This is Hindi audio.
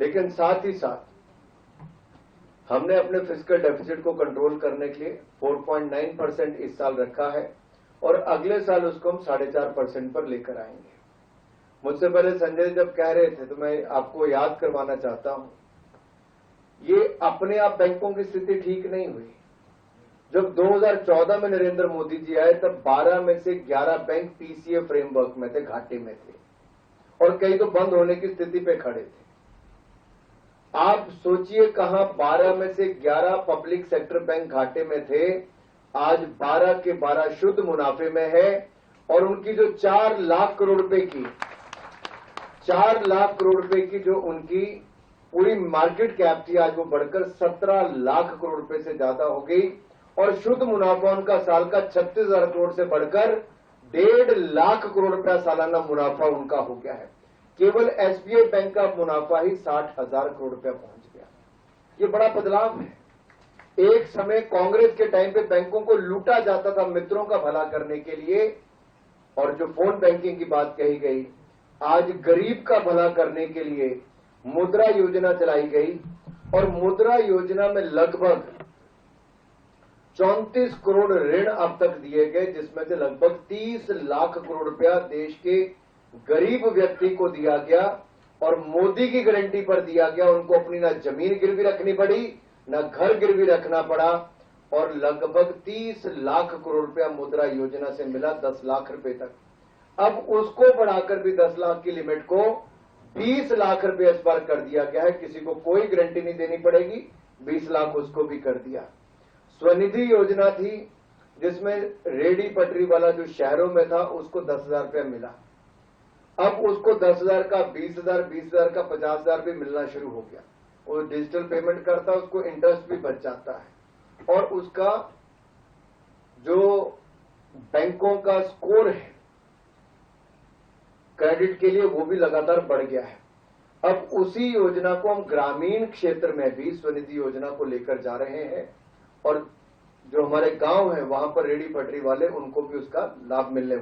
लेकिन साथ ही साथ हमने अपने फिस्कल डेफिसिट को कंट्रोल करने के लिए 4.9% इस साल रखा है और अगले साल उसको हम 4.5% पर लेकर आएंगे। मुझसे पहले संजय जब कह रहे थे तो मैं आपको याद करवाना चाहता हूं, ये अपने आप बैंकों की स्थिति ठीक नहीं हुई। जब 2014 में नरेंद्र मोदी जी आए तब 12 में से 11 बैंक पीसीए फ्रेमवर्क में थे, घाटे में थे और कई तो बंद होने की स्थिति पे खड़े थे। आप सोचिए कहां 12 में से 11 पब्लिक सेक्टर बैंक घाटे में थे, आज 12 के 12 शुद्ध मुनाफे में है और उनकी जो 4 लाख करोड़ रुपए की जो उनकी पूरी मार्केट कैप थी, आज वो बढ़कर 17 लाख करोड़ रुपए से ज्यादा हो गई और शुद्ध मुनाफा उनका साल का 36,000 करोड़ से बढ़कर 1.5 लाख करोड़ रुपया सालाना मुनाफा उनका हो गया है। केवल एसबीआई बैंक का मुनाफा ही 60,000 करोड़ रुपया पहुंच गया। ये बड़ा बदलाव है। एक समय कांग्रेस के टाइम पे बैंकों को लूटा जाता था मित्रों का भला करने के लिए, और जो फोन बैंकिंग की बात कही गई, आज गरीब का भला करने के लिए मुद्रा योजना चलाई गई और मुद्रा योजना में लगभग 34 करोड़ ऋण अब तक दिए गए, जिसमें से लगभग 30 लाख करोड़ रुपया देश के गरीब व्यक्ति को दिया गया और मोदी की गारंटी पर दिया गया। उनको अपनी ना जमीन गिरवी रखनी पड़ी, ना घर गिरवी रखना पड़ा और लगभग 30 लाख करोड़ रुपया मुद्रा योजना से मिला 10 लाख रुपए तक। अब उसको बढ़ाकर भी 10 लाख की लिमिट को 20 लाख रुपए इस बार कर दिया गया है। किसी को कोई गारंटी नहीं देनी पड़ेगी, 20 लाख उसको भी कर दिया। स्वनिधि योजना थी जिसमें रेडी पटरी वाला जो शहरों में था उसको 10,000 रुपया मिला, अब उसको 10,000 का 20,000, 20,000 का 50,000 भी मिलना शुरू हो गया। वो डिजिटल पेमेंट करता है, उसको इंटरेस्ट भी बच जाता है और उसका जो बैंकों का स्कोर है क्रेडिट के लिए वो भी लगातार बढ़ गया है। अब उसी योजना को हम ग्रामीण क्षेत्र में भी स्वनिधि योजना को लेकर जा रहे हैं और जो हमारे गांव हैं वहां पर रेडी पटरी वाले उनको भी उसका लाभ मिलने